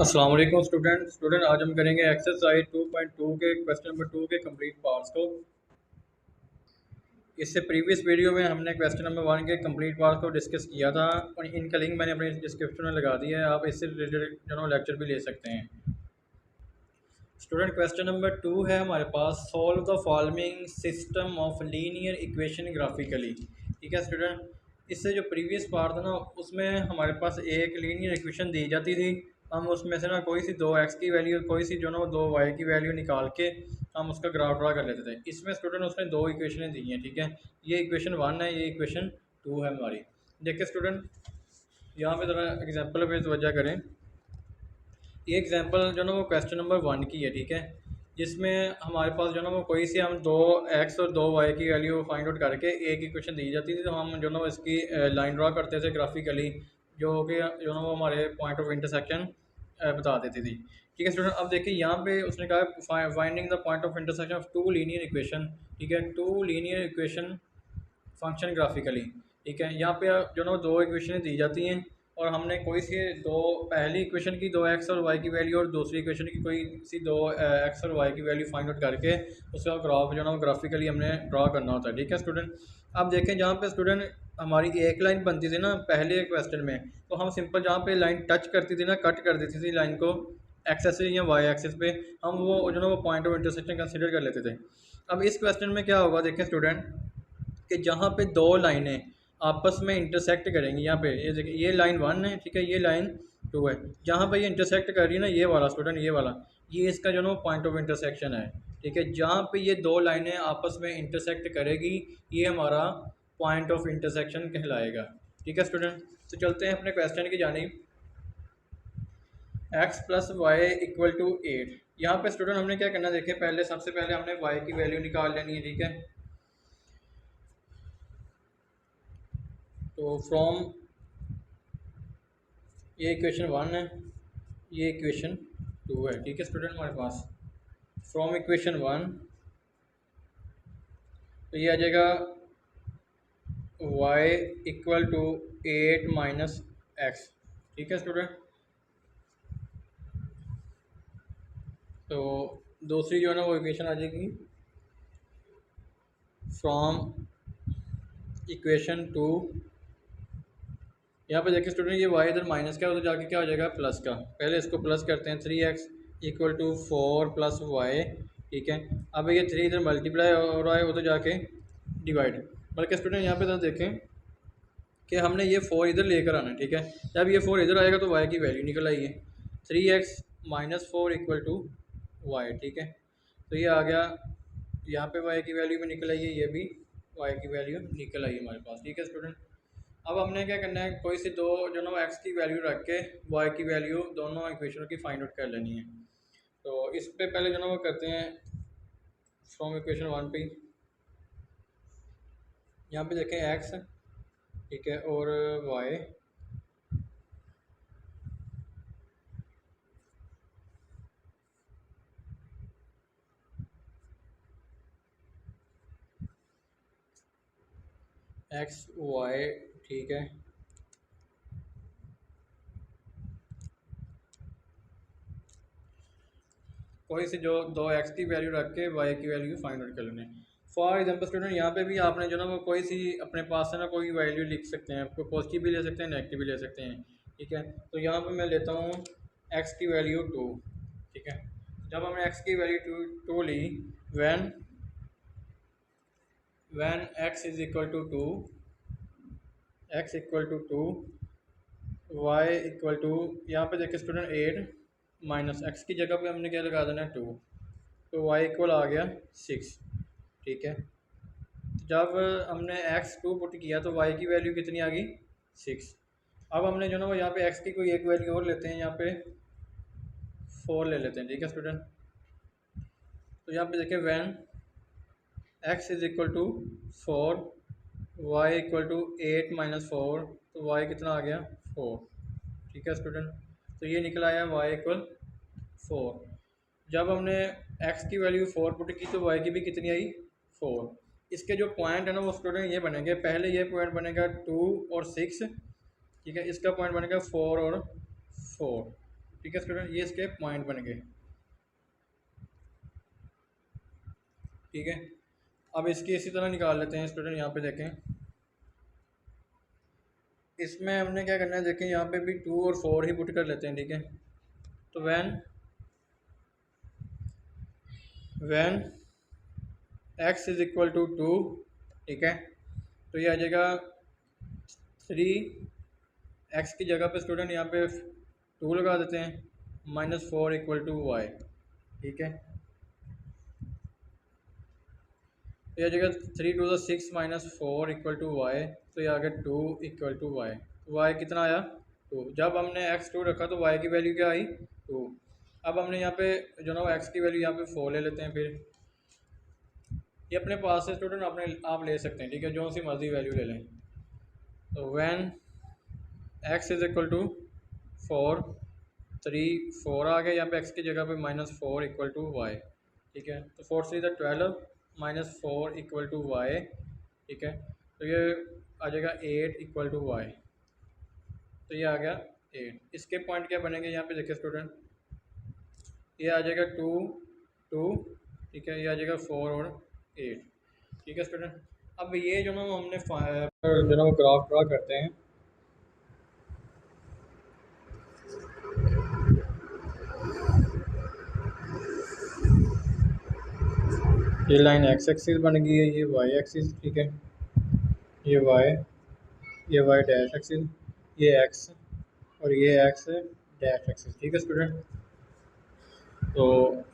अस्सलाम वालेकुम स्टूडेंट आज हम करेंगे एक्सरसाइज 2.2 के क्वेश्चन नंबर 2 के कंप्लीट पार्ट्स को। इससे प्रीवियस वीडियो में हमने क्वेश्चन नंबर 1 के कंप्लीट पार्ट्स को डिस्कस किया था और इनका लिंक मैंने अपने डिस्क्रिप्शन में लगा दिया है, आप इससे रिलेटेड लेक्चर भी ले सकते हैं। स्टूडेंट क्वेश्चन नंबर 2 है हमारे पास, solve the following system of linear equation graphically. ठीक है स्टूडेंट, इससे जो प्रीवियस पार्ट था ना उसमें हमारे पास एक लीनियर इक्वेशन दी जाती थी। हम उसमें से ना कोई सी 2x की वैल्यू कोई सी जो ना 2y की वैल्यू निकाल के हम उसका ग्राफ ड्रा कर लेते थे। इसमें स्टूडेंट उसने दो इक्वेशनें दी हैं। ठीक है, ये इक्वेशन 1 है, ये इक्वेशन 2 है हमारी। देखिए स्टूडेंट, यहाँ पे ज़रा एग्जाम्पल पे तवज्जो करें। ये एग्जांपल जो ना वो क्वेश्चन नंबर 1 की है। ठीक है, जिसमें हमारे पास जो ना वो कोई सी हम 2x और 2y की वैल्यू फाइंड आउट करके एक इक्वेशन दी जाती थी, तो हम जो ना इसकी लाइन ड्रा करते थे ग्राफिकली, जो कि जो ना वो हमारे पॉइंट ऑफ इंटरसेक्शन बता देती थी। ठीक है स्टूडेंट, अब देखिए यहाँ पे उसने कहा finding the point of intersection of two linear equation. ठीक है, two linear equation function graphically. ठीक है, यहाँ पे जो ना दो इक्वेशन दी जाती हैं और हमने कोई सी दो, पहली इक्वेशन की 2x और y की वैल्यू और दूसरी इक्वेशन की कोई सी 2x और y की वैल्यू फाइंड आउट करके उसका ग्राफ जो ना ग्राफिकली हमने ड्रा करना होता है। ठीक है स्टूडेंट, अब देखें जहाँ पे स्टूडेंट हमारी एक लाइन बनती थी ना पहले क्वेश्चन में, तो हम सिंपल जहाँ पे लाइन टच करती थी ना, कट कर देती थी लाइन को एक्स एक्सिस या वाई एक्सिस पे, हम वो जो ना वो पॉइंट ऑफ इंटरसेक्शन कंसिडर कर लेते थे। अब इस क्वेश्चन में क्या होगा, देखें स्टूडेंट, कि जहाँ पे दो लाइनें आपस में इंटरसेक्ट करेंगी, यहाँ पे ये देखिए ये लाइन 1 है। ठीक है, ये लाइन 2 है। जहाँ पे ये इंटरसेक्ट कर रही है ना, ये वाला स्टूडेंट, ये वाला, ये इसका जो ना पॉइंट ऑफ इंटरसेक्शन है। ठीक है, जहाँ पे ये दो लाइनें आपस में इंटरसेक्ट करेगी, ये हमारा पॉइंट ऑफ इंटरसेक्शन कहलाएगा। ठीक है स्टूडेंट, तो चलते हैं अपने क्वेश्चन की जानिब। x plus y equal to 8। यहाँ पे स्टूडेंट हमने क्या करना, देखें पहले सबसे पहले हमने y की वैल्यू निकाल लेनी है। ठीक है, तो फ्रॉम, ये इक्वेशन 1 है, ये इक्वेशन 2 है। ठीक है स्टूडेंट, हमारे पास फ्रॉम इक्वेशन 1 तो ये आ जाएगा y equal to 8 minus x. ठीक है स्टूडेंट, तो दूसरी जो है ना वो इक्वेशन आ जाएगी फ्रॉम इक्वेशन 2। यहाँ पे देखिए स्टूडेंट, ये y इधर माइनस का है, उधर जाके क्या हो जाएगा प्लस का। पहले इसको प्लस करते हैं, 3x equal to 4 plus Y. ठीक है, अब ये 3 इधर मल्टीप्लाई हो रहा है, उधर जाके डिवाइड। बल्कि स्टूडेंट यहाँ पे तो देखें कि हमने ये 4 इधर लेकर आना है। ठीक है, जब ये 4 इधर आएगा तो y की वैल्यू निकल आई है, 3x minus 4 equal to y. ठीक है, तो ये आ गया, यहाँ पे y की वैल्यू भी निकल आई है, ये भी y की वैल्यू निकल आई है हमारे पास। ठीक है स्टूडेंट, अब हमने क्या करना है, कोई सी दो जो ना x की वैल्यू रख के y की वैल्यू दोनों इक्वेशनों की फाइंड आउट कर लेनी है। तो इस पे पहले जो ना वो करते हैं फ्रॉम इक्वेशन 1 पे, यहाँ पे देखें x, ठीक है, और y। x y, ठीक है, कोई से जो दो x की वैल्यू रख के y की वैल्यू फाइंड आउट कर लेने। फॉर एग्जांपल स्टूडेंट, यहाँ पे भी आपने जो ना वो कोई सी अपने पास है ना कोई वैल्यू लिख सकते हैं, आपको पॉजिटिव भी ले सकते हैं, नेगेटिव भी ले सकते हैं। ठीक है, तो यहाँ पे मैं लेता हूँ x की वैल्यू 2। ठीक है, जब हमने x की वैल्यू 2 ली, when x is equal to 2, x equal to 2, y equal to, यहाँ पे देखिए स्टूडेंट 8 माइनस एक्स की जगह पे हमने क्या लगा देना है 2, तो y इक्वल आ गया 6। ठीक है, जब हमने x 2 पुट किया तो y की वैल्यू कितनी आ गई 6। अब हमने जो ना वो यहाँ पे x की कोई एक वैल्यू और लेते हैं, यहाँ पे 4 ले लेते हैं। ठीक है स्टूडेंट, तो यहाँ पे देखिए when x is equal to 4, y equal to 8 minus 4, तो y कितना आ गया 4। ठीक है स्टूडेंट, तो ये निकल आया y इक्वल 4। जब हमने x की वैल्यू 4 पुट की तो y की भी कितनी आई 4। इसके जो पॉइंट है ना वो स्टूडेंट ये बनेंगे, पहले ये पॉइंट बनेगा 2 और 6। ठीक है, इसका पॉइंट बनेगा 4 और 4। ठीक है स्टूडेंट, ये इसके पॉइंट बन गए। ठीक है, अब इसकी इसी तरह निकाल लेते हैं स्टूडेंट। यहाँ पे देखें, इसमें हमने क्या करना है, देखें यहाँ पे भी 2 और 4 ही पुट कर लेते हैं। ठीक है, तो when x is equal to 2, ठीक है, तो ये आ जाएगा 3x की जगह पे स्टूडेंट यहाँ पे 2 लगा देते हैं, -4 इक्वल टू वाई। ठीक है, तो ये आ जाएगा 3 टू 6 -4 इक्वल टू वाई, तो ये आ गया 2 इक्वल टू वाई। वाई कितना आया 2। जब हमने x2 रखा तो y की वैल्यू क्या आई 2। अब हमने यहाँ पे जो ना x की वैल्यू यहाँ पे 4 ले लेते हैं। फिर ये अपने पास से स्टूडेंट आप ले सकते हैं। ठीक है, जो सी मर्जी वैल्यू ले लें। तो when x is equal to 4, 3 4 आ गया यहाँ पे x की जगह पे -4 इक्वल टू वाई। ठीक है, तो 4 3 12 -4 इक्वल टू वाई। ठीक है, तो ये आ जाएगा 8 इक्वल टू वाई। तो ये आ गया 8। इसके पॉइंट क्या बनेंगे यहाँ पे देखिए स्टूडेंट, ये आ जाएगा 2 2। ठीक है, ये आ जाएगा 4 और 8। ठीक है स्टूडेंट, अब ये जो ना हमने जो ना ग्राफ ड्रा करते हैं। ये लाइन x एक्सिस बन गई है, ये y एक्सिस। ठीक है, ये y डैश एक्सिस, ये x और ये x डैश एक्सिस। ठीक है स्टूडेंट, तो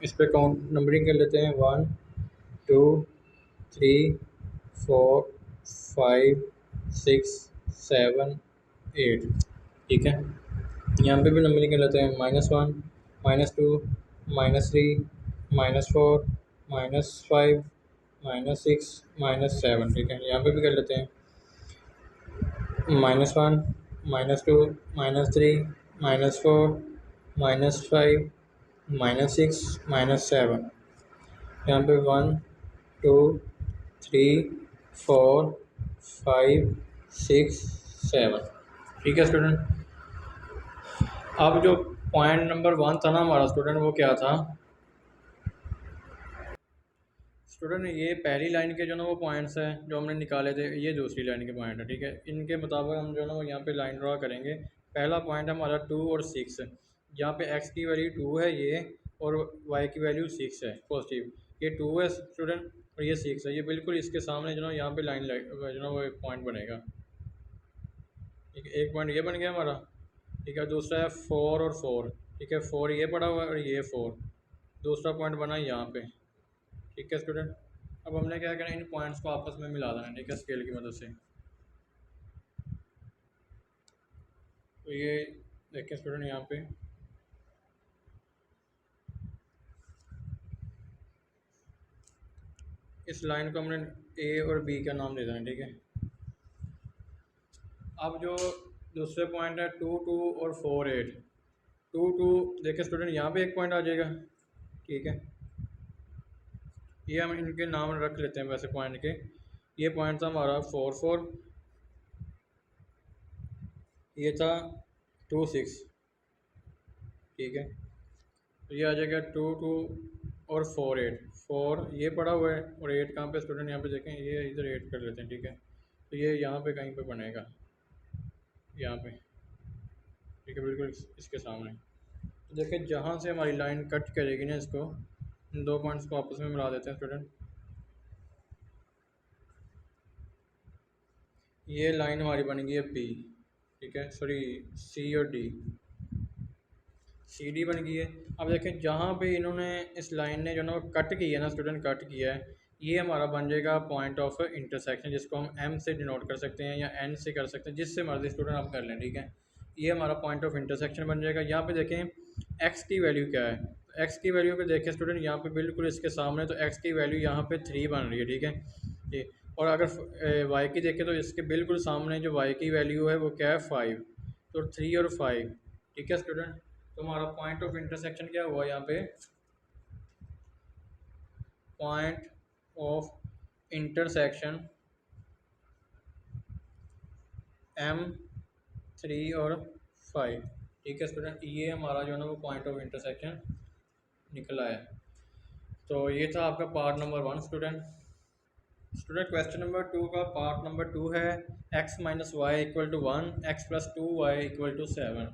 इस पे काउंट नंबरिंग कर लेते हैं। 1 2 3 4 5 6 7 8। ठीक है, यहाँ पे भी नंबरिंग कर लेते हैं। -1 -2 -3 -4 -5 -6 -7। ठीक है, यहाँ पे भी कर लेते हैं। -1 -2 -3 -4 -5 -6 -7। यहाँ पे 1 2 3 4 5 6 7। ठीक है स्टूडेंट, अब जो पॉइंट नंबर 1 था ना हमारा स्टूडेंट, वो क्या था स्टूडेंट, ये पहली लाइन के जो ना वो पॉइंट्स हैं जो हमने निकाले थे, ये दूसरी लाइन के पॉइंट है। ठीक है, इनके मुताबिक हम जो ना वो यहाँ पे लाइन ड्रा करेंगे। पहला पॉइंट है हमारा 2 और 6, जहाँ पे x की वैल्यू 2 है ये, और y की वैल्यू 6 है पॉजिटिव। ये 2 है स्टूडेंट और ये 6 है, ये बिल्कुल इसके सामने जो ना यहाँ पे लाइन जो ना वो एक पॉइंट बनेगा। ठीक है, एक पॉइंट ये बन गया हमारा। ठीक है, दूसरा है 4 और 4। ठीक है, 4 ये पड़ा हुआ है और ये 4, दूसरा पॉइंट बना यहाँ पे। ठीक है स्टूडेंट, अब हमने क्या करना है, इन पॉइंट्स को आपस में मिला देना है। ठीक है, स्केल की मदद से। तो ये देखिए स्टूडेंट, यहाँ पे इस लाइन को हमने ए और बी का नाम दे देना है। ठीक है, अब जो दूसरे पॉइंट है 2 2 और 4 8। 2 2 देखिए स्टूडेंट, यहाँ पे एक पॉइंट आ जाएगा। ठीक है, ये हम इनके नाम रख लेते हैं वैसे पॉइंट के। ये पॉइंट था हमारा 4 4, ये था 2 6। ठीक है, तो ये आ जाएगा 2 2 और 4 8। 4 ये पड़ा हुआ है और 8 कहाँ पे स्टूडेंट, यहाँ पे देखें, ये इधर 8 कर लेते हैं। ठीक है, तो ये यहाँ पे कहीं पे बनेगा, यहाँ पे। ठीक है, बिल्कुल इसके सामने। तो देखिए, जहाँ से हमारी लाइन कट करेगी ना, इसको इन दो पॉइंट्स को आपस में मिला देते हैं स्टूडेंट। ये लाइन हमारी बन गई है पी। ठीक है, सॉरी सी और डी, सी डी बन गई है। अब देखें, जहाँ पे इन्होंने इस लाइन ने जो ना कट किया है ना स्टूडेंट, कट किया है, ये हमारा बन जाएगा पॉइंट ऑफ इंटरसेक्शन, जिसको हम एम से डिनोट कर सकते हैं या एन से कर सकते हैं, जिससे मर्जी स्टूडेंट आप कर लें। ठीक है, ये हमारा पॉइंट ऑफ इंटरसेक्शन बन जाएगा। यहाँ पे देखें एक्स की वैल्यू क्या है, तो एक्स की वैल्यू पे देखें स्टूडेंट, यहाँ पे बिल्कुल इसके सामने, तो एक्स की वैल्यू यहाँ पे 3 बन रही है। ठीक है जी, और अगर वाई की देखें तो इसके बिल्कुल सामने जो वाई की वैल्यू है वो क्या है 5, तो 3 और 5। ठीक है स्टूडेंट, तो हमारा पॉइंट ऑफ इंटरसेक्शन क्या हुआ यहाँ पे, पॉइंट ऑफ इंटरसेक्शन M 3 और 5। ठीक है स्टूडेंट, ये हमारा जो है ना वो पॉइंट ऑफ इंटरसेक्शन निकला है। तो ये था आपका part number 1 student. Student question number 2 का पार्ट नंबर 2 है x minus y equal to 1 x plus 2y equal to 7।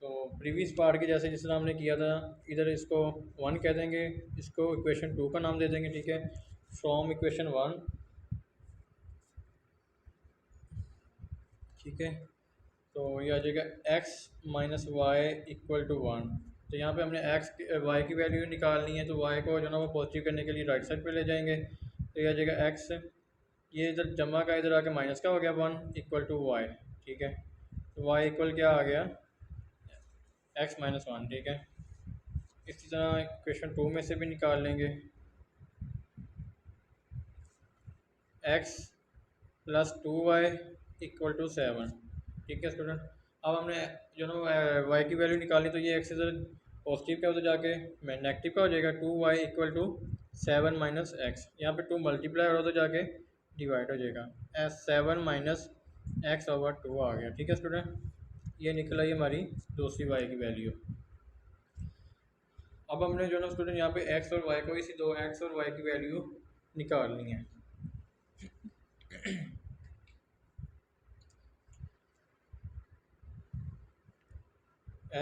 तो प्रीवियस पार्ट के जैसे जिस तरह हमने किया था, इधर इसको 1 कह देंगे, इसको इक्वेशन 2 का नाम दे देंगे। ठीक है, फ्रॉम इक्वेशन 1। ठीक है, तो ये आ जाएगा x minus y equal to 1। तो यहाँ पे हमने y की वैल्यू निकालनी है, तो y को जो ना वो पॉजिटिव करने के लिए राइट साइड पे ले जाएंगे। तो ये आ जाएगा x, ये इधर जमा का इधर आके माइनस का हो गया 1 इक्वल टू वाई। ठीक है, तो y इक्वल क्या आ गया, x माइनस 1। ठीक है, इसी तरह इक्वेशन 2 में से भी निकाल लेंगे x plus 2y equal to 7। ठीक है स्टूडेंट, अब हमने जो ना y की वैल्यू निकाली, तो ये x इधर पॉजिटिव का उधर जाके नेगेटिव का हो जाएगा। 2y equal to 7 minus x, यहाँ पे 2 मल्टीप्लाई और उधर जाके डिवाइड हो जाएगा, 7 माइनस एक्स ओवर 2 आ गया। ठीक है स्टूडेंट, ये निकल आई हमारी दूसरी y की वैल्यू। अब हमने जो ना स्टूडेंट यहाँ पे x और y को, इसी दो x और y की वैल्यू निकालनी है।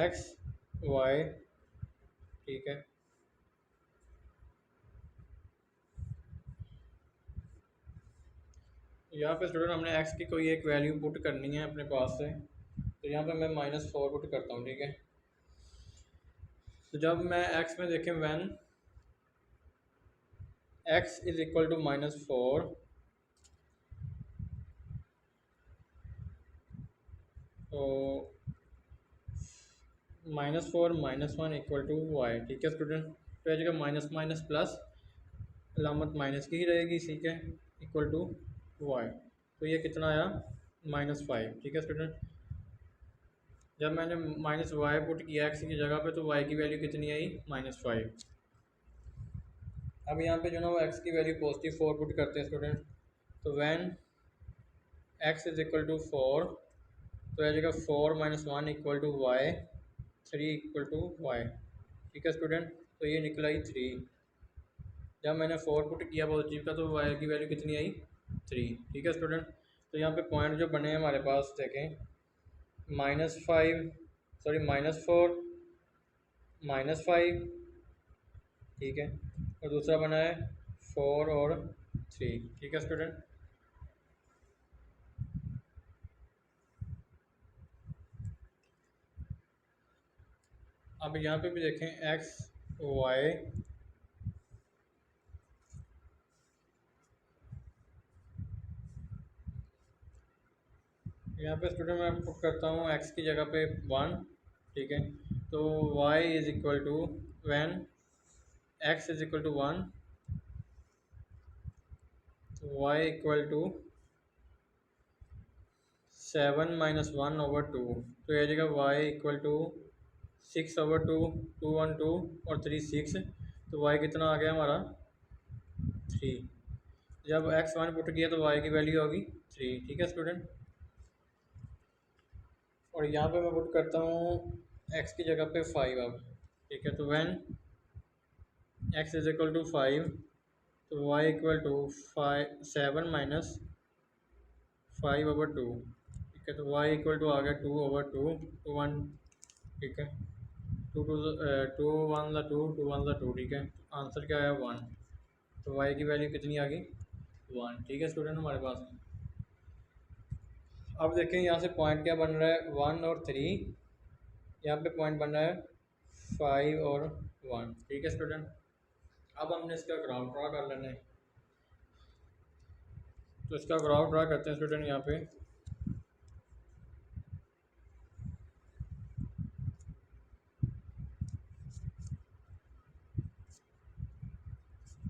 x y, ठीक है, यहाँ पे स्टूडेंट हमने x की कोई एक वैल्यू पुट करनी है अपने पास से। तो यहाँ पे मैं -4 पुट करता हूँ। ठीक है, तो जब मैं x में देखें when x is equal to -4, तो -4 -1 इक्वल टू वाई। ठीक है स्टूडेंट, तो यह जगह माइनस माइनस प्लस, अलामत माइनस की ही रहेगी। ठीक है, इक्वल टू वाई, तो ये कितना आया, -5। ठीक है स्टूडेंट, जब मैंने -y पुट किया x की जगह पे, तो y की वैल्यू कितनी आई, -5। अब यहाँ पे जो ना वो x की वैल्यू पॉजिटिव 4 पुट करते हैं स्टूडेंट। तो when x is equal to 4, तो यह जगह 4 - 1 equal to y, 3 equal to y. ठीक है स्टूडेंट, तो ये निकला ही 3। जब मैंने 4 पुट किया पॉजिटिव का, तो y की वैल्यू कितनी आई, 3। ठीक है स्टूडेंट, तो यहाँ पे पॉइंट जो बने हैं हमारे पास देखें, -5, सॉरी -4 -5। ठीक है, और दूसरा बना है 4 और 3। ठीक है स्टूडेंट, अब यहाँ पे भी देखें x y, यहाँ पे स्टूडेंट मैं पुट करता हूँ x की जगह पे 1। ठीक है, तो y is equal to when x is equal to 1, y equal to 7 - 1 over 2। तो यह जगह y इक्वल टू 6 ओवर 2, 2 1 2 और 3 6। तो y कितना आ गया हमारा, 3। जब x 1 पुट किया, तो y की वैल्यू होगी 3। ठीक है स्टूडेंट, और यहाँ पे मैं पुट करता हूँ x की जगह पे 5 अब। ठीक है, तो when x is equal to 5, तो y equal to 7 minus 5 over 2। ठीक है, तो y इक्वल टू आ गया 2 ओवर 2, 2 1। ठीक है, 2 2 2 1 2 2 1 2। ठीक है, आंसर क्या आया, 1। तो y की वैल्यू कितनी आ गई, 1। ठीक है स्टूडेंट, हमारे पास अब देखें यहाँ से पॉइंट क्या बन रहा है, 1 और 3। यहाँ पे पॉइंट बन रहा है 5 और 1। ठीक है स्टूडेंट, अब हमने इसका ग्राफ ड्रा कर लेना है। तो इसका ग्राफ ड्रा करते हैं स्टूडेंट। यहाँ पे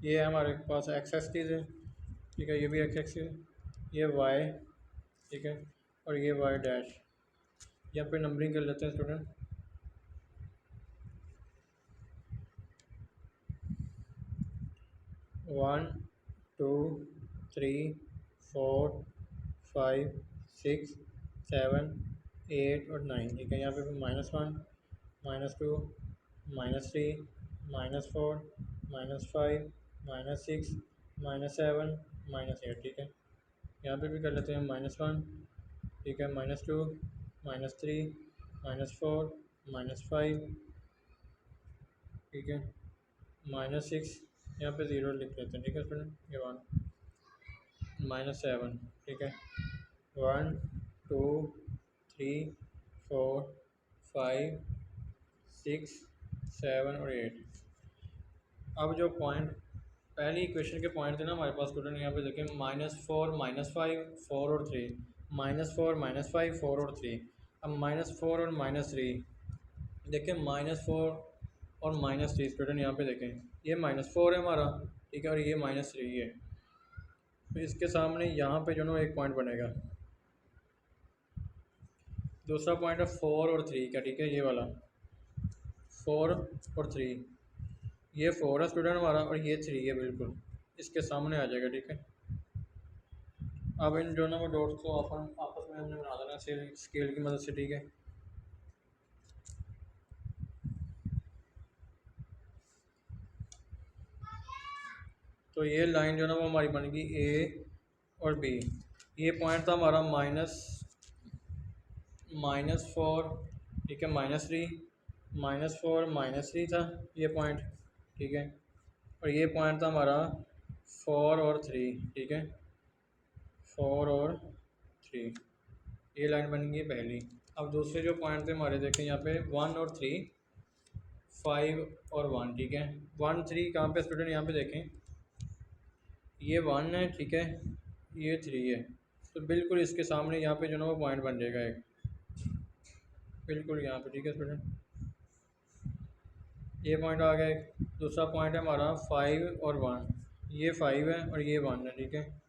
ये है हमारे पास एक्स एक्सिस है। ठीक है, ये भी एक्स एक्सिस है, ये वाई। ठीक है, और ये वाई डैश। यहाँ पे नंबरिंग कर लेते हैं स्टूडेंट। 1 2 3 4 5 6 7 8 और 9, ठीक है। यहाँ पे -1, -2, -3, -4, -5, -6, -7, -8, ठीक है। यहाँ पे भी कर लेते हैं -1, ठीक है, -2, -3, -4, -5, ठीक है, -6, यहाँ पे ज़ीरो लिख लेते हैं, ठीक है स्टूडेंट, ये 1, -7, ठीक है, 1, 2, 3, 4, 5, 6, 7 और 8। अब जो पॉइंट पहली इक्वेशन के पॉइंट थे ना हमारे पास स्टूडेंट, यहाँ पे देखें -4, -5, 4 और 3, -4, -5, 4 और 3। अब -4 और -3 देखें, -4 और -3 स्टूडेंट यहाँ पे देखें, ये -4 है हमारा, ठीक है, और ये -3 है। तो इसके सामने यहाँ पे जो ना एक पॉइंट बनेगा, दूसरा पॉइंट है 4 और 3 का, ठीक है, ये वाला 4 और 3, ये 4 है स्टूडेंट हमारा और ये 3 है, बिल्कुल इसके सामने आ जाएगा, ठीक है। अब इन दोनों को डॉट्स को अपन आपस में हमने बना देना स्केल की मदद से, ठीक है। तो ये लाइन जो ना वो हमारी बनेगी ए और बी। ये पॉइंट था हमारा -4, ठीक है, -3, -4, -3 था ये पॉइंट, ठीक है। और ये पॉइंट था हमारा 4 और 3, ठीक है, 4 और 3, ये लाइन बन गई पहली। अब दूसरे जो पॉइंट थे हमारे देखें यहाँ पे 1 और 3, 5 और 1, ठीक है। 1 3 कहाँ पे स्टूडेंट, यहाँ पे देखें, ये 1 है, ठीक है, ये 3 है, तो बिल्कुल इसके सामने यहाँ पे जो ना वो पॉइंट बन जाएगा एक, बिल्कुल यहाँ पे, ठीक है स्टूडेंट, ये पॉइंट आ गया एक। दूसरा पॉइंट है हमारा 5 और 1, ये 5 है और ये 1 है, ठीक है,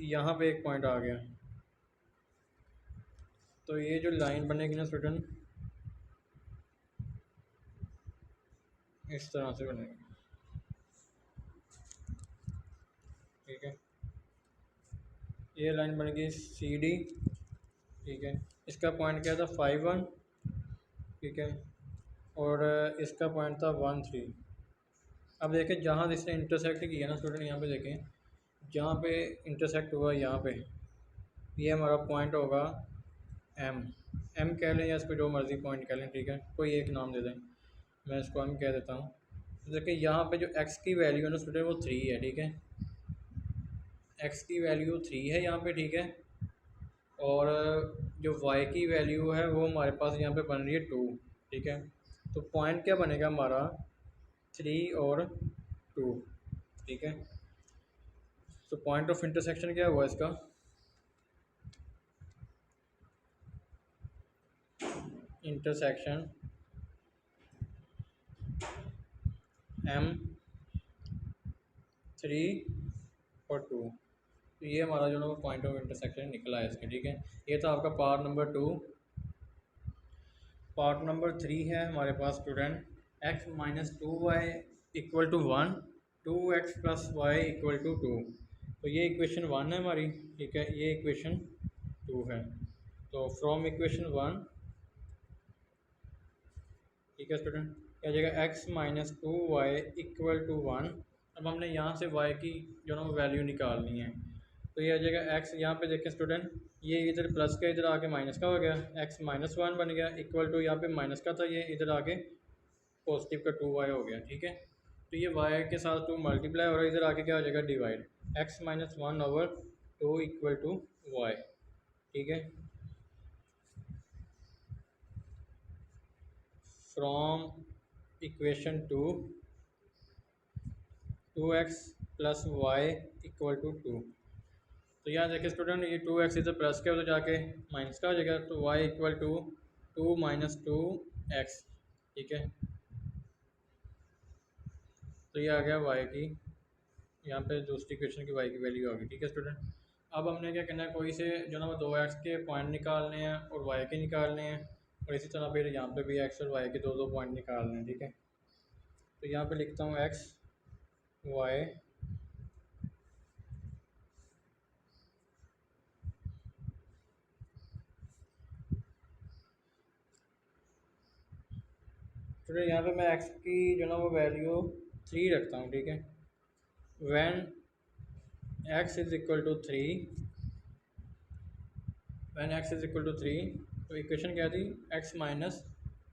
यहाँ पे एक पॉइंट आ गया। तो ये जो लाइन बनेगी ना स्टूडेंट, इस तरह से बनेगी, ठीक है। ये लाइन बन गई CD, ठीक है। इसका पॉइंट क्या था 5 1, ठीक है, और इसका पॉइंट था 1 3। अब देखें जहाँ इसने इंटरसेक्ट किया ना स्टूडेंट, यहाँ पे देखें जहाँ पे इंटरसेक्ट हुआ, यहाँ पे ये हमारा पॉइंट होगा M कह लें या इसको जो मर्ज़ी पॉइंट कह लें, ठीक है, कोई एक नाम दे दें, मैं इसको M कह देता हूँ। तो देखिए यहाँ पे जो X की वैल्यू है ना स्टूडेंट वो 3 है, ठीक है, X की वैल्यू 3 है यहाँ पे, ठीक है, और जो Y की वैल्यू है वो हमारे पास यहाँ पे बन रही है 2, ठीक है। तो पॉइंट क्या बनेगा हमारा 3 और 2, ठीक है। तो पॉइंट ऑफ इंटरसेक्शन क्या हुआ इसका, इंटरसेक्शन M3 और 2। तो ये हमारा जो ना वो पॉइंट ऑफ इंटरसेक्शन निकला है इसके, ठीक है। ये था आपका पार्ट नंबर 2। पार्ट नंबर 3 है हमारे पास student, x minus 2y equal to 1, 2x plus y equal to 2। तो ये इक्वेशन 1 है हमारी, ठीक है, ये इक्वेशन 2 है। तो फ्रॉम इक्वेशन 1, ठीक है स्टूडेंट, क्या जाएगा x minus 2y equal to 1। अब हमने यहाँ से y की जो ना वैल्यू निकालनी है, तो ये आ जाएगा x, यहाँ पे देखें स्टूडेंट, ये इधर प्लस का इधर आके माइनस का हो गया, x -1 बन गया, इक्वल टू यहाँ पे माइनस का था, ये इधर आके पॉजिटिव का 2y हो गया, ठीक है। तो ये y के साथ 2 मल्टीप्लाई हो रहा है, इधर आके क्या हो जाएगा divide, x -1/2 equal to y, ठीक है। From equation 2, 2x plus y equal to 2। तो यहाँ देखिए स्टूडेंट, ये 2x इधर प्लस के उधर जाके माइनस का हो जाएगा, तो y इक्वल टू 2 - 2x, ठीक है। तो ये आ गया y की, यहाँ पे दूसरी इक्वेशन की y की वैल्यू आ गई, ठीक है स्टूडेंट। अब हमने क्या करना है, कोई से जो ना वो 2x के पॉइंट निकालने हैं और y के निकालने हैं, और इसी तरह फिर यहाँ पे भी x और y के दो पॉइंट निकालने हैं, ठीक है। तो यहाँ पे लिखता हूँ x y तो यहाँ पे मैं एक्स की जो ना वो वैल्यू 3 रखता हूँ, ठीक है। When x is equal to 3, when x is equal to 3, तो इक्वेशन क्या थी, x minus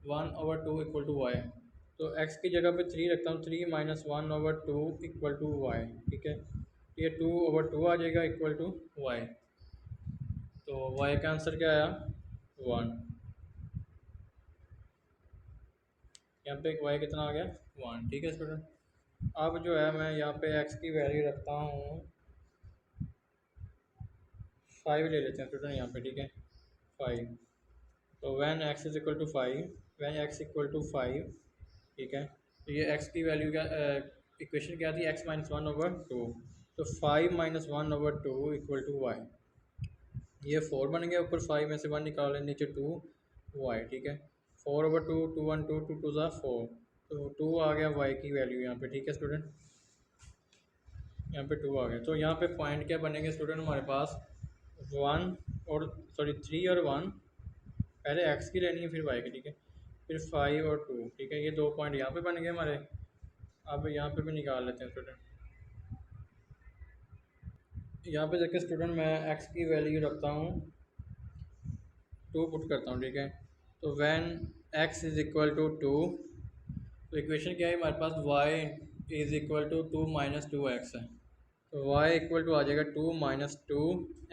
1/2 equal to y. तो x की जगह पे 3 रखता हूँ, 3 माइनस 1/2 इक्वल टू वाई, ठीक है। ये 2/2 आ जाएगा इक्वल टू वाई। तो y का आंसर क्या आया, 1। यहाँ पे y कितना आ गया, 1, ठीक है स्टूडेंट। अब जो है मैं यहाँ पे x की वैल्यू रखता हूँ 5 ले लेते हैं स्टूडेंट यहाँ पे, ठीक है, 5। तो when x is equal to 5, when x equal to 5, ठीक है। तो ये x की वैल्यू क्या, इक्वेशन क्या थी, x माइनस 1/2। तो 5 माइनस 1/2 इक्वल टू वाई। ये 4 बन गया, ऊपर 5 में से 1 निकाले, नीचे 2 वाई, ठीक है। 4/2, 2 1 2 2 2 ज़ा 4, तो 2 आ गया वाई की वैल्यू यहाँ पे, ठीक है स्टूडेंट। यहाँ पे 2 आ गया। तो यहाँ पे पॉइंट क्या बनेंगे स्टूडेंट हमारे पास, 1 और 3 और 1, पहले x की लेनी है फिर y की, ठीक है, फिर 5 और 2, ठीक है। ये 2 पॉइंट यहाँ पे बन गए हमारे। अब यहाँ पे भी निकाल लेते हैं स्टूडेंट। यहाँ पे देखिए स्टूडेंट, मैं x की वैल्यू रखता हूँ 2 पुट करता हूँ, ठीक है। तो when x is equal to 2, तो इक्वेशन क्या है हमारे पास, y is equal to 2 minus 2x है। तो y इक्वल टू आ जाएगा 2 माइनस 2,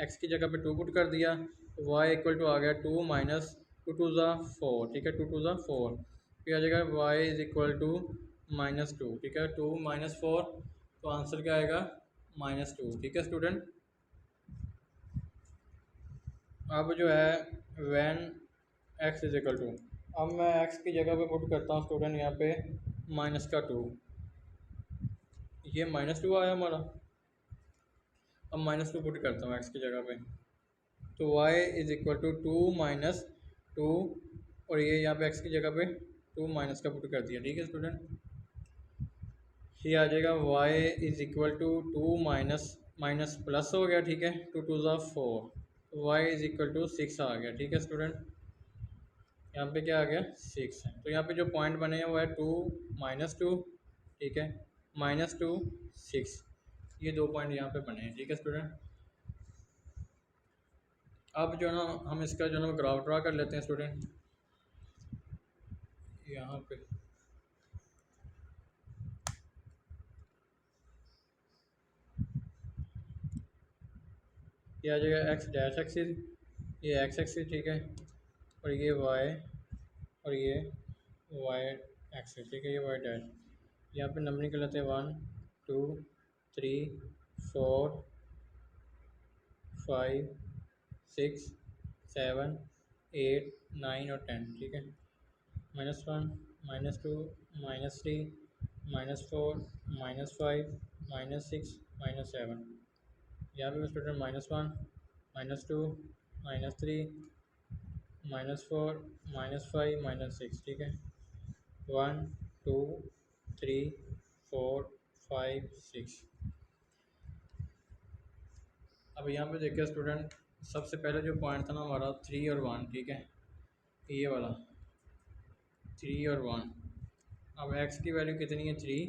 एक्स की जगह पे 2 पुट कर दिया, तो y इक्वल टू आ गया 2 माइनस 2 2 ज़ा 4, ठीक है, 2 2 ज़ा 4। फिर आ जाएगा y इज इक्वल टू -2, ठीक है, 2 माइनस 4, तो आंसर क्या आएगा, -2, ठीक है स्टूडेंट। अब जो है when x is equal to, अब मैं x की जगह पे पुट करता हूँ स्टूडेंट यहाँ पे -2, ये -2 आया हमारा। अब -2 पुट करता हूँ x की जगह पे, तो y is equal to 2 minus 2, और ये यहाँ पे x की जगह पे 2 माइनस का पुट कर दिया, ठीक है स्टूडेंट। ये आ जाएगा y is equal to 2 minus minus plus हो गया, ठीक है, 2 2 ज़ा 4, तो y इज इक्वल टू 6 आ गया, ठीक है स्टूडेंट। यहाँ पे क्या आ गया, 6 है। तो यहाँ पे जो पॉइंट बने हैं वो है 2 -2, ठीक है, -2 6, ये 2 पॉइंट यहाँ पे बने हैं, ठीक है स्टूडेंट। अब जो है ना हम इसका जो है ना ग्राफ ड्रा कर लेते हैं स्टूडेंट। यहाँ पे ये आ जाएगा x डैश एक्सिस, ये x एक्सिस, ठीक है, और ये y, और ये y एक्सिस, ठीक है, ये y डैश। यहाँ पे नंबरिंग कर लेते हैं 1 2 3 4 5 6 7 8 9 और 10, ठीक है। -1 -2 -3 -4 -5 -6 -7। यहाँ पे स्टूडेंट -1 -2 -3 -4 -5 -6, ठीक है, 1 2 3 4 5 6। अब यहाँ पे देखिए स्टूडेंट, सबसे पहले जो पॉइंट था ना हमारा 3 और 1, ठीक है, ये वाला 3 और 1। अब x की वैल्यू कितनी है, 3,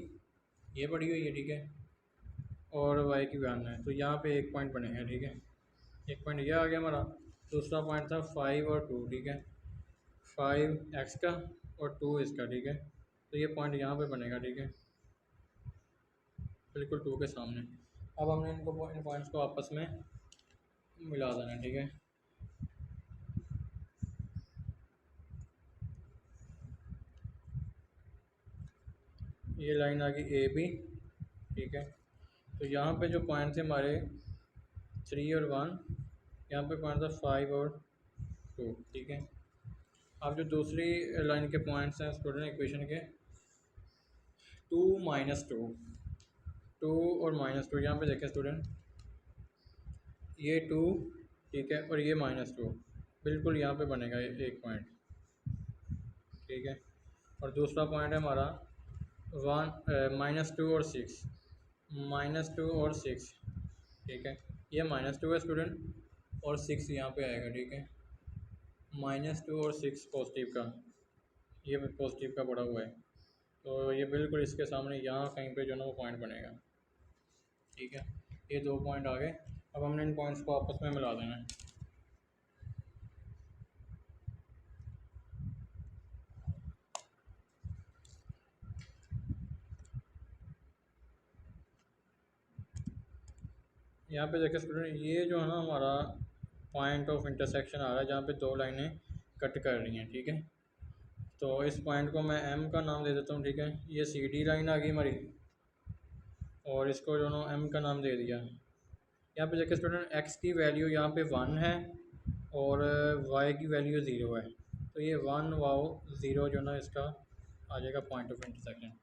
ये पड़ी हुई है, ठीक है, और y की 1 है। तो यहाँ पे एक पॉइंट बनेगा, ठीक है, एक पॉइंट ये आ गया हमारा। दूसरा पॉइंट था 5 और 2, ठीक है, 5 x का और 2 इसका, ठीक है। तो ये पॉइंट यहाँ पे बनेगा, ठीक है, बिल्कुल 2 के सामने। अब हमने इनको इन पॉइंट्स को आपस में मिला देना, ठीक है। ये लाइन आ गई ए बी, ठीक है। तो यहाँ पे जो पॉइंट थे हमारे 3 और 1, यहाँ पे पॉइंट था 5 और 2, ठीक है। अब जो दूसरी लाइन के पॉइंट्स हैं स्टूडेंट इक्वेशन के, 2 -2, 2 और -2, यहाँ पे देखें स्टूडेंट, ये 2, ठीक है, और ये -2, बिल्कुल यहाँ पे बनेगा एक पॉइंट, ठीक है। और दूसरा पॉइंट है हमारा 1 -2 और 6, -2 और 6, ठीक है, ये -2 है स्टूडेंट, और 6 यहाँ पे आएगा, ठीक है, -2 और 6 पॉजिटिव का। ये पॉजिटिव का पड़ा हुआ है, तो ये बिल्कुल इसके सामने यहाँ कहीं पे जो है ना वो पॉइंट बनेगा। ठीक है, ये 2 पॉइंट आ गए। अब हमने इन पॉइंट्स को आपस में मिला देना है। यहाँ पे देखिए स्टूडेंट, ये जो है ना हमारा पॉइंट ऑफ इंटरसेक्शन आ रहा है, जहाँ पे 2 लाइनें कट कर रही हैं। ठीक है, तो इस पॉइंट को मैं एम का नाम दे देता हूँ। ठीक है, ये सी डी लाइन आ गई हमारी, और इसको जो ना एम का नाम दे दिया। यहाँ पे देखिए स्टूडेंट, एक्स की वैल्यू यहाँ पे 1 है और वाई की वैल्यू 0 है, तो ये 1 वाओ 0 जो ना इसका आ जाएगा पॉइंट ऑफ इंटरसेक्शन।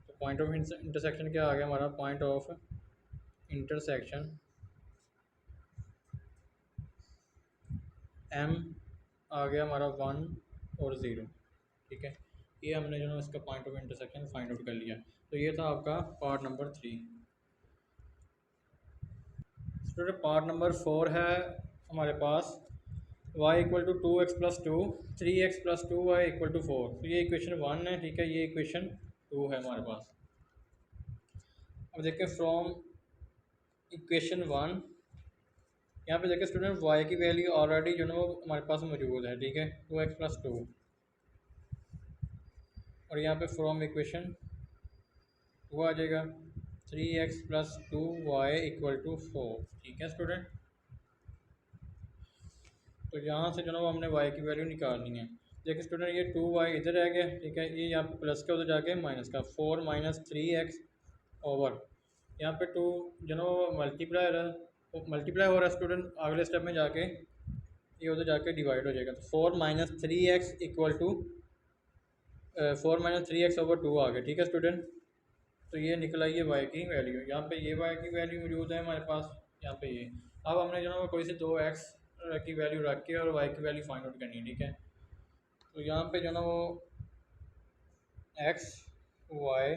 तो पॉइंट ऑफ इंटरसेक्शन क्या आ गया हमारा? पॉइंट ऑफ इंटरसेक्शन एम आ गया हमारा 1 और 0। ठीक है, ये हमने जो ना इसका point of intersection find out कर लिया। तो ये था आपका part number 3। Student part number 4 है हमारे पास, y equal to 2x+2 3x+2y equal to 4। तो ये इक्वेशन 1 है। ठीक है, ये इक्वेशन 2 है हमारे पास। अब देखिए फ्रॉम इक्वेशन 1, यहाँ पे देखिए स्टूडेंट y की वैल्यू ऑलरेडी जो है वो हमारे पास मौजूद है। ठीक है, 2x+2, और यहाँ पे फ्रॉम इक्वेशन 2 आ जाएगा 3x+2y इक्वल टू 4। ठीक है स्टूडेंट, तो यहाँ से जो ना वो हमने y की वैल्यू निकालनी है। देखिए स्टूडेंट, ये 2y इधर रह गया। ठीक है, ये यहाँ पे प्लस का उधर जाके माइनस का 4 माइनस 3x ओवर यहाँ पे 2 जो ना वो मल्टीप्लाई हो रहा है स्टूडेंट। अगले स्टेप में जाके ये उधर जाके डिवाइड हो जाएगा, तो 4 minus 3x equal to 4 minus 3x over 2 आ गया। ठीक है स्टूडेंट, तो ये निकला ये y की वैल्यू। यहाँ पे ये y की वैल्यू मौजूद है हमारे पास, यहाँ पे ये। अब हमने जो ना वो कोई से 2x की वैल्यू रख के और y की वैल्यू फाइंड आउट करनी है। ठीक है, तो यहाँ पे जो ना वो x y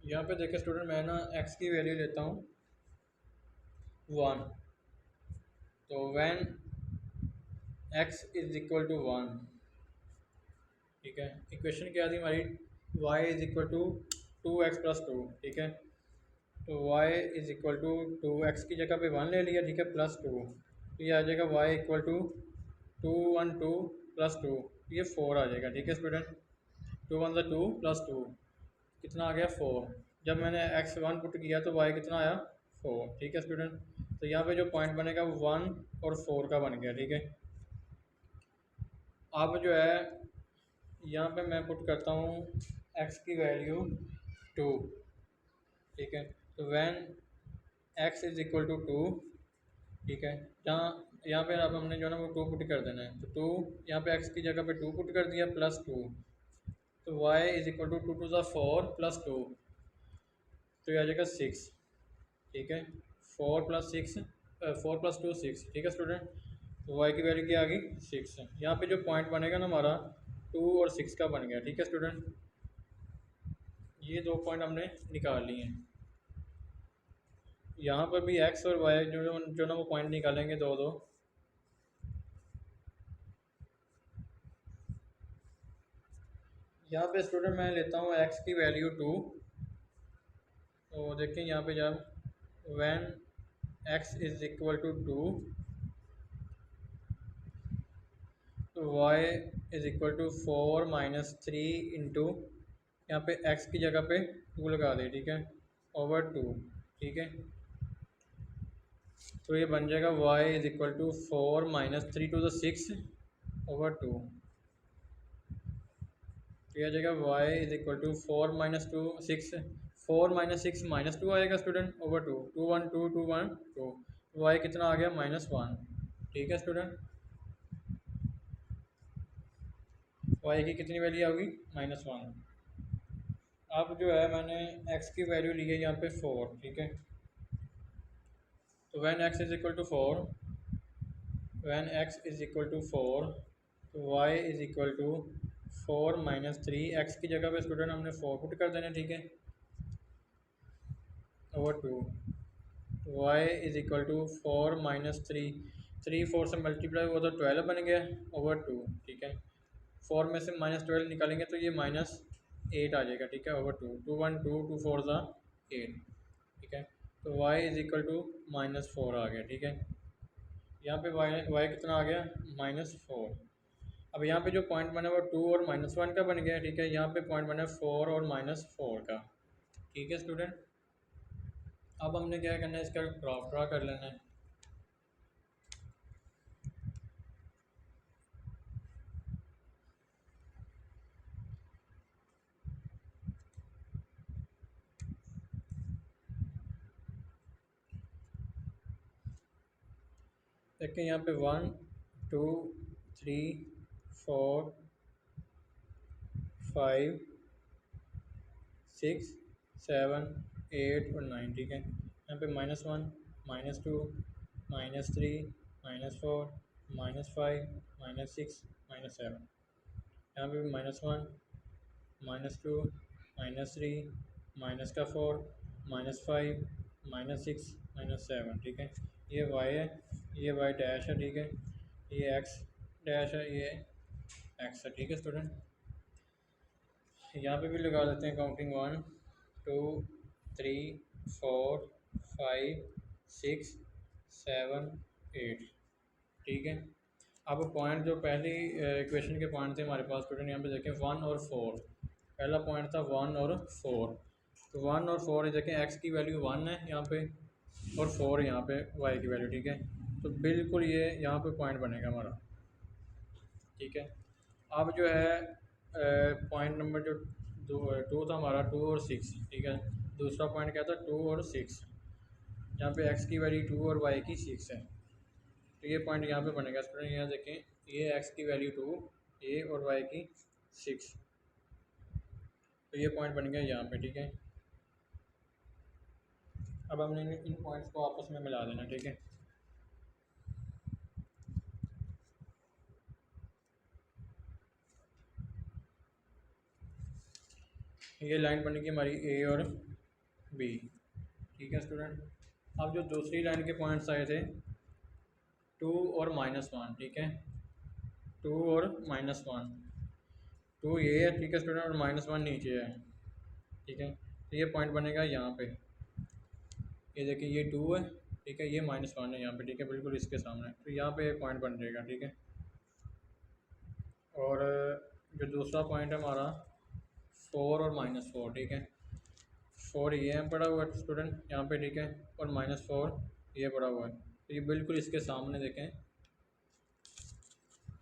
यहाँ पे देखिए स्टूडेंट, मैं ना x की वैल्यू लेता हूँ 1। तो when x is equal to 1, ठीक है, इक्वेशन क्या थी हमारी? y is equal to 2x+2। ठीक है, तो y is equal to 2x की जगह पे 1 ले लिया। ठीक है, +2, तो ये आ जाएगा y इक्वल टू 2 1 2 +2, ये 4 आ जाएगा। ठीक है स्टूडेंट, 2 1 2 +2 कितना आ गया? 4। जब मैंने x1 पुट किया तो y कितना आया? 4। ठीक है स्टूडेंट, तो यहाँ पे जो पॉइंट बनेगा वो 1 और 4 का बन गया। ठीक है, अब जो है यहाँ पे मैं पुट करता हूँ x की वैल्यू 2। ठीक है, तो when x is equal to 2, ठीक है, यहाँ पे अब हमने जो है ना वो 2 पुट कर देना है। तो 2 यहाँ पे x की जगह पे 2 पुट कर दिया +2, तो y इज इक्वल टू 2 2 4 +2, तो ये आ जाएगा 6। ठीक है, 4 + 6 4 + 2 6। ठीक है स्टूडेंट, तो y की वैल्यू क्या आ गई? 6। यहाँ पे जो पॉइंट बनेगा ना हमारा 2 और 6 का बन गया। ठीक है स्टूडेंट, ये 2 पॉइंट हमने निकाल लिए हैं। यहाँ पर भी x और y जो ना वो पॉइंट निकालेंगे 2 2। यहाँ पे स्टूडेंट मैं लेता हूँ x की वैल्यू 2। तो देखिए यहाँ पे जब when x is equal to 2, तो y is equal to 4 minus 3 into यहाँ पे x की जगह पे 2 लगा दे। ठीक है, ओवर 2। ठीक है, तो ये बन जाएगा y is equal to 4 minus 3 to the 6 over 2। तो ये आ जाएगा y is equal to 4 minus 2 6 4 minus 6 -2 आएगा स्टूडेंट ओवर 2 2 1 2 2 1 2, y कितना आ गया? -1। ठीक है स्टूडेंट, y की कितनी वैल्यू आ गई? -1। अब जो है मैंने x की वैल्यू ली है यहाँ पे 4। ठीक है, तो when x is equal to 4, when x is equal to 4, तो y is equal to 4 minus 3, x की जगह पे स्टूडेंट हमने 4 पुट कर देना। ठीक है, over 2, y is equal to 4 - 3, 3 4 से मल्टीप्लाई हुआ तो 12 बन गया ओवर 2, ठीक है। 4 में से -12 निकालेंगे तो ये -8 आ जाएगा, ठीक है, ओवर 2, 2 1 2 2 4 ज़ा 8, ठीक है। तो y इज़ इक्वल टू -4 आ गया, ठीक है। यहाँ पे y कितना आ गया, -4। अब यहाँ पे जो पॉइंट बना वो 2 और -1 का बन गया, ठीक है। यहाँ पे पॉइंट बना 4 और -4 का, ठीक है स्टूडेंट। अब हमने क्या करना है, इसका ग्राफ ड्रा कर लेना है। देखिए यहाँ पे 1 2 3 4 5 6 7 8 और 9, ठीक है। यहाँ पे -1 -2 -3 -4 -5 -6 -7, यहाँ पे -1 -2 -3 -4 -5 -6 -7, ठीक है। ये y है, ये y डैश है, ठीक है। ये x डैश है, ये x है, ठीक है स्टूडेंट। यहाँ पे भी लगा देते हैं काउंटिंग 1 2 3 4 5 6 7 8, ठीक है। अब पॉइंट जो पहली इक्वेशन के पॉइंट थे हमारे पास स्टूडेंट, यहाँ पे देखें 1 और 4, पहला पॉइंट था 1 और 4। तो 1 और 4 देखें, x की वैल्यू 1 है यहाँ पे और 4 यहाँ पे y की वैल्यू, ठीक है। तो बिल्कुल ये यहाँ पे पॉइंट बनेगा हमारा, ठीक है। अब जो है पॉइंट नंबर जो 2 था हमारा, 2 और 6, ठीक है। दूसरा पॉइंट क्या था, 2 और 6, यहाँ पे x की वैल्यू 2 और y की 6 है। तो ये पॉइंट यहाँ पे बनेगा स्टूडेंट। यहाँ देखें, ये x की वैल्यू 2, ये और y की 6, तो ये पॉइंट बन गया यहाँ पे, ठीक है। अब हमने इन पॉइंट्स को आपस में मिला देना, ठीक है। ये लाइन बनेगी हमारी a और b, ठीक है स्टूडेंट। अब जो दूसरी लाइन के पॉइंट्स आए थे 2 और -1, ठीक है। 2 और -1, 2 ये है, ठीक है स्टूडेंट, और -1 नीचे है, ठीक है। तो ये पॉइंट बनेगा यहाँ पे, ये देखिए ये 2 है, ठीक है, ये -1 है यहाँ पे, ठीक है, बिल्कुल इसके सामने। तो यहाँ पे एक पॉइंट बन जाएगा, ठीक है। और जो दूसरा पॉइंट है हमारा 4 और -4, ठीक है। 4 ये है पड़ा हुआ है स्टूडेंट यहाँ पे, ठीक है, और -4 ये पड़ा हुआ है, तो ये बिल्कुल इसके सामने देखें,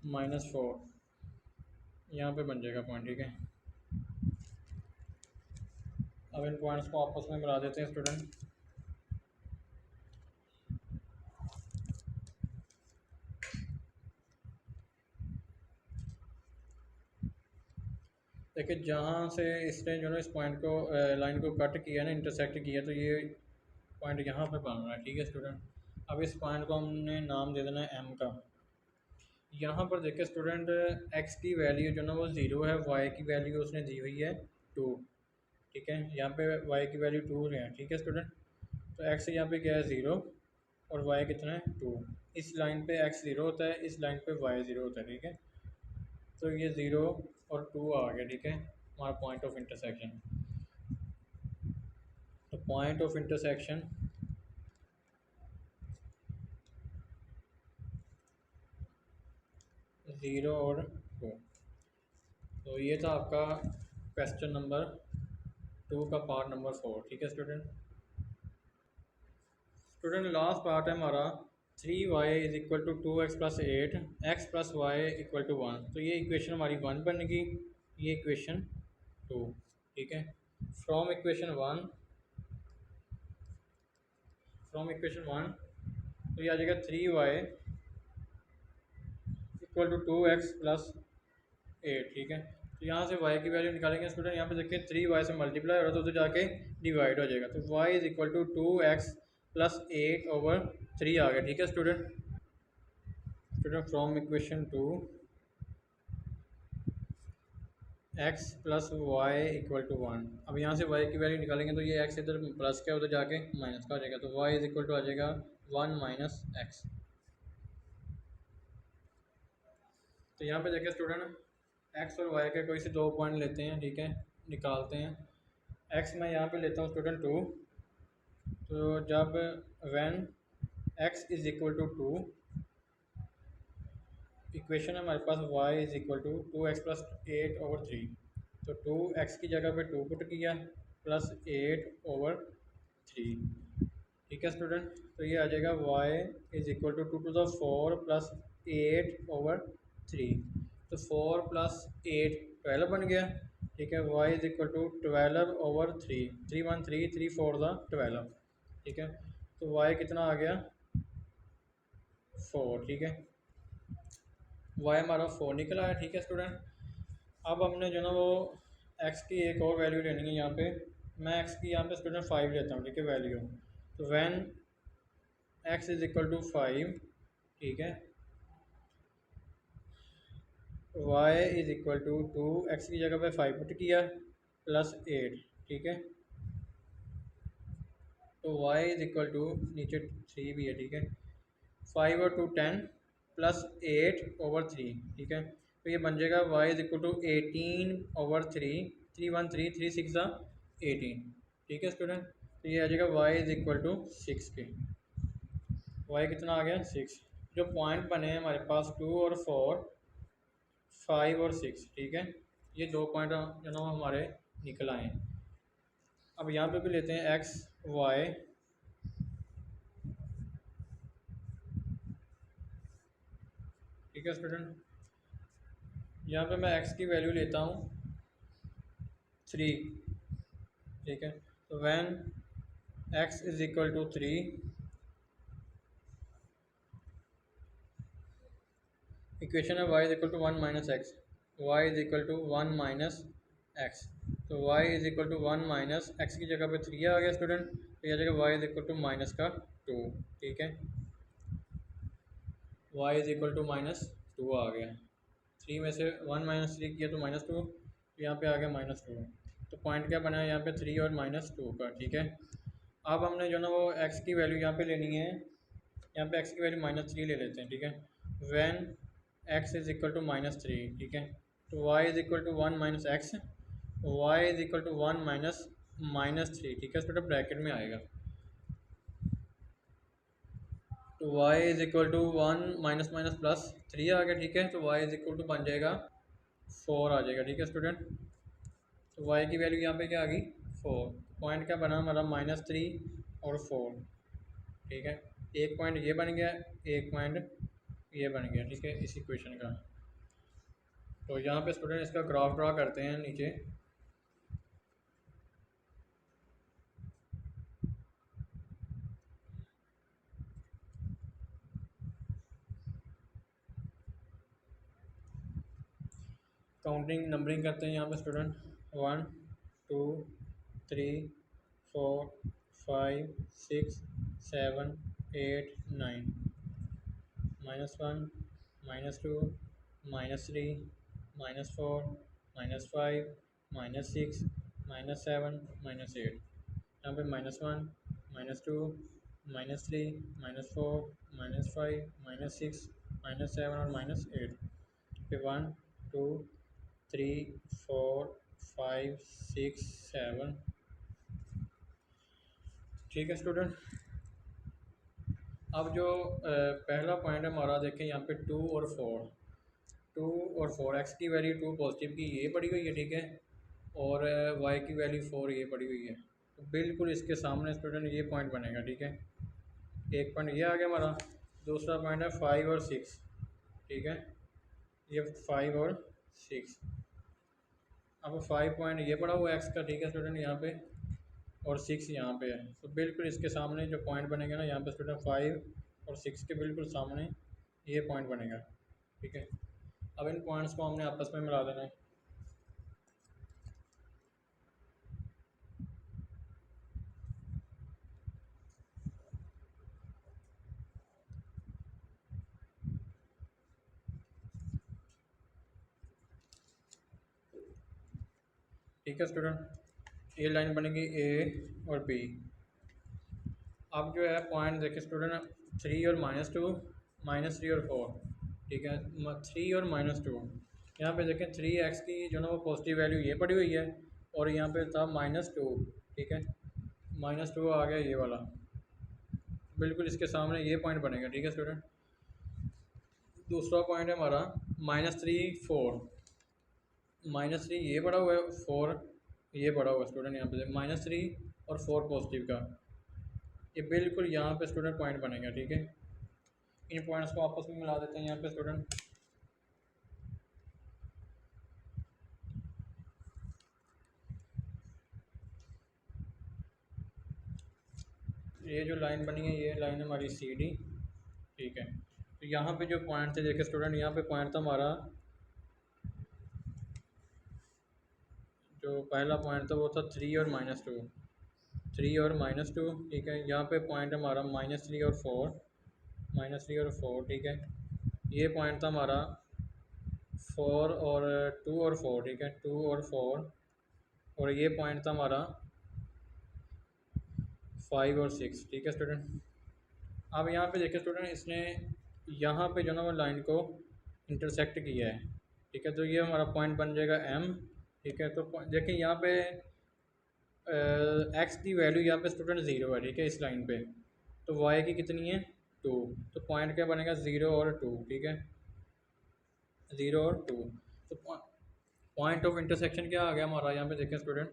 -4 यहाँ पे बन जाएगा पॉइंट, ठीक है। अब इन पॉइंट्स को आपस में मिला देते हैं स्टूडेंट। देखिए जहाँ से इसने जो ना इस पॉइंट को लाइन को कट किया ना, इंटरसेक्ट किया, तो ये पॉइंट यहाँ पे बन रहा है, ठीक है स्टूडेंट। अब इस पॉइंट को हमने नाम दे देना है m का। यहाँ पर देखिए स्टूडेंट, x की वैल्यू जो ना वो 0 है, y की वैल्यू उसने दी हुई है 2, ठीक है। यहाँ पे y की वैल्यू 2 है, ठीक है स्टूडेंट। तो x यहाँ पे क्या है, 0, और y कितना है, 2। इस लाइन पे x 0 होता है, इस लाइन पे y 0 होता है, ठीक है। तो ये 0 और 2 आ गया, ठीक है, हमारा पॉइंट ऑफ इंटरसेक्शन। तो पॉइंट ऑफ इंटरसेक्शन ज़ीरो और 2। तो ये था आपका क्वेश्चन नंबर 2 का पार्ट नंबर 4, ठीक है स्टूडेंट। स्टूडेंट लास्ट पार्ट है हमारा 3y is equal to 2x plus 8 x plus y equal to 1। तो ये इक्वेशन हमारी 1 बनेगी, ये इक्वेशन 2, ठीक है। फ्रॉम इक्वेशन 1 तो ये आ जाएगा 3y equal to 2x plus 8, ठीक है। तो यहाँ से y की वैल्यू निकालेंगे स्टूडेंट। यहाँ पे देखिए 3y से मल्टीप्लाई हो रहा है तो उधर जाके डिवाइड हो जाएगा, तो y is equal to 2x plus 8 over 3 आ गया, ठीक है student. From equation 2 x plus y equal to one. अब यहाँ से वाई की वैल्यू निकालेंगे तो ये एक्स इधर प्लस का उधर जाके माइनस का हो जाएगा, तो वाई इज इक्वल टू आ जाएगा वन माइनस एक्स। तो यहाँ पे देखिए स्टूडेंट, एक्स और वाई के कोई से दो पॉइंट लेते हैं, ठीक है, निकालते हैं। एक्स मैं यहाँ पे लेता हूँ स्टूडेंट टू, तो जब when x is equal to two, equation है हमारे पास y is equal to two x plus eight over three. तो टू एक्स की जगह पे टू पुट किया प्लस एट ओवर थ्री, ठीक है स्टूडेंट। तो ये आ जाएगा y is equal to two to the four plus eight over three. तो फोर प्लस एट 12 बन गया, ठीक है। y is equal to 12 over three, three one three, three four the 12, ठीक है। तो y कितना आ गया, फोर, ठीक है। वाई हमारा फोर निकला है, ठीक है स्टूडेंट। अब हमने जो ना वो एक्स की एक और वैल्यू लेनी है यहाँ पे। मैं एक्स की यहाँ पे स्टूडेंट फाइव लेता हूँ, ठीक है, वैल्यू। तो when x is equal to five, ठीक है, y is equal to two x की जगह पे फाइव पुट किया प्लस एट, ठीक है। तो वाई इज इक्वल टू, नीचे थ्री भी है, ठीक है, फाइव और two ten plus eight over three, ठीक है। तो ये बन जाएगा y is equal to eighteen over three, three one three, three six ज़ा एटीन, ठीक है स्टूडेंट। तो ये आ जाएगा y is equal to six के। वाई कितना आ गया, सिक्स। जो पॉइंट बने हैं हमारे पास टू और फोर, फाइव और सिक्स, ठीक है, ये दो पॉइंट जो ना हमारे निकल आए हैं। अब यहाँ पे भी लेते हैं एक्स वाई, ठीक है स्टूडेंट। यहाँ पे मैं x की वैल्यू लेता हूँ थ्री, ठीक है। तो when x is equal to three, equation है y is equal to one minus x, y is equal to one minus x. तो y is equal to one minus x की जगह पे थ्री आ गया स्टूडेंट, तो यह आ जाएगा y is equal to minus का टू, ठीक है। y is equal to minus two आ गया, थ्री में से वन माइनस थ्री किया तो माइनस टू, तो यहाँ पे आ गया माइनस टू। तो पॉइंट क्या बना है यहाँ पे, थ्री और माइनस टू का, ठीक है। अब हमने जो ना वो x की वैल्यू यहाँ पे लेनी है, यहाँ पे x की वैल्यू माइनस थ्री ले लेते हैं, ठीक है। When x is equal to minus three, ठीक है, तो y is equal to one minus x, y is equal to one minus minus three, ठीक है, तो ब्रैकेट में आएगा। तो y is equal to one minus minus plus three आ गया, ठीक है। तो y इज इक्वल टू बन जाएगा फोर आ जाएगा, ठीक है स्टूडेंट। तो y की वैल्यू यहाँ पे क्या आ गई, फोर। पॉइंट क्या बना हमारा, माइनस थ्री और फोर, ठीक है। एक पॉइंट ये बन गया, एक पॉइंट ये बन गया, ठीक है, इस इक्वेशन का। तो यहाँ पे स्टूडेंट इसका ग्राफ ड्रा करते हैं नीचे। काउंटिंग नंबरिंग करते हैं यहाँ पे student, one two three four five six seven eight nine, minus one minus two minus three minus four minus five minus six minus seven minus eight. यहाँ पे minus one minus two minus three minus four minus five minus six minus seven और minus eight. फिर one two three four five six seven, ठीक है student. अब जो पहला point है हमारा, देखें यहाँ पे टू और फोर, टू और फोर, एक्स की वैल्यू टू पॉजिटिव की ये पड़ी हुई है, ठीक है, और वाई की वैल्यू फोर ये पड़ी हुई है। तो बिल्कुल इसके सामने स्टूडेंट ये पॉइंट बनेगा, ठीक है। एक पॉइंट ये आ गया हमारा, दूसरा पॉइंट है फाइव और सिक्स, ठीक है, ये फाइव और सिक्स। अब फाइव पॉइंट ये पड़ा हुआ है एक्स का, ठीक है स्टूडेंट, यहाँ पे, और सिक्स यहाँ पे है। तो बिल्कुल इसके सामने जो पॉइंट बनेगा ना, यहाँ पे स्टूडेंट फाइव और सिक्स के बिल्कुल सामने ये पॉइंट बनेगा, ठीक है। अब इन पॉइंट्स को हमने आपस में मिला देना है। ठीक है स्टूडेंट, ये लाइन बनेगी ए और बी। अब जो है पॉइंट देखिए स्टूडेंट, 3 और -2, -3 और 4, ठीक है, 3 और -2। यहाँ पे देखें 3x की जो ना वो पॉजिटिव वैल्यू ये पड़ी हुई है, और यहाँ पे था -2, ठीक है, -2 आ गया ये वाला, बिल्कुल इसके सामने ये पॉइंट बनेगा। ठीक है स्टूडेंट, दूसरा पॉइंट है हमारा -3 4, -3 ये पड़ा हुआ है, 4 ये पड़ा हुआ है स्टूडेंट, यहाँ पे -3 और 4 पॉजिटिव का, ये बिल्कुल यहाँ पे स्टूडेंट पॉइंट बनेगा। ठीक है, इन पॉइंट्स को आपस में मिला देते हैं यहाँ पे स्टूडेंट। ये जो लाइन बनी है ये लाइन है हमारी CD। ठीक है, तो यहाँ पे जो पॉइंट थे देखिए स्टूडेंट, यहाँ पे पॉइंट था हमारा, जो पहला पॉइंट था वो था 3 और -2, 3 और -2। ठीक है, यहाँ पे पॉइंट है हमारा -3 और 4, -3 और 4। ठीक है, ये पॉइंट था हमारा 4 और 2 और 4। ठीक है, 2 और 4, और ये पॉइंट था हमारा 5 और 6। ठीक है स्टूडेंट, अब यहाँ पे देखिए स्टूडेंट, इसने यहाँ पे जो ना वो लाइन को इंटरसेक्ट किया है। ठीक है, तो ये हमारा पॉइंट बन जाएगा M। ठीक है, तो देखिए यहाँ पे x की वैल्यू यहाँ पे स्टूडेंट 0 है। ठीक है, इस लाइन पे, तो y की कितनी है 2, तो पॉइंट क्या बनेगा 0 और 2। ठीक है, 0 और 2, तो पॉइंट ऑफ इंटरसेक्शन क्या आ गया हमारा, यहाँ पे देखें student,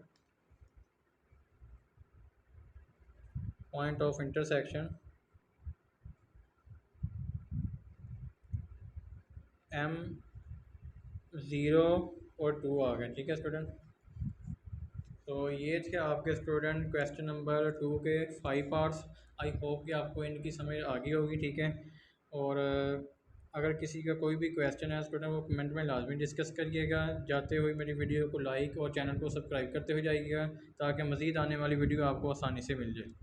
point of intersection M 0 और 2 आ गए। ठीक है स्टूडेंट, तो ये थे आपके स्टूडेंट क्वेश्चन नंबर 2 के 5 पार्ट्स। आई होप कि आपको इनकी समझ आ गई होगी। ठीक है, और अगर किसी का कोई भी क्वेश्चन है स्टूडेंट, वो कमेंट में लाजमी डिस्कस करिएगा। जाते हुए मेरी वीडियो को लाइक और चैनल को सब्सक्राइब करते हुए जाइएगा, ताकि मज़ीद आने वाली वीडियो आपको आसानी से मिल जाए।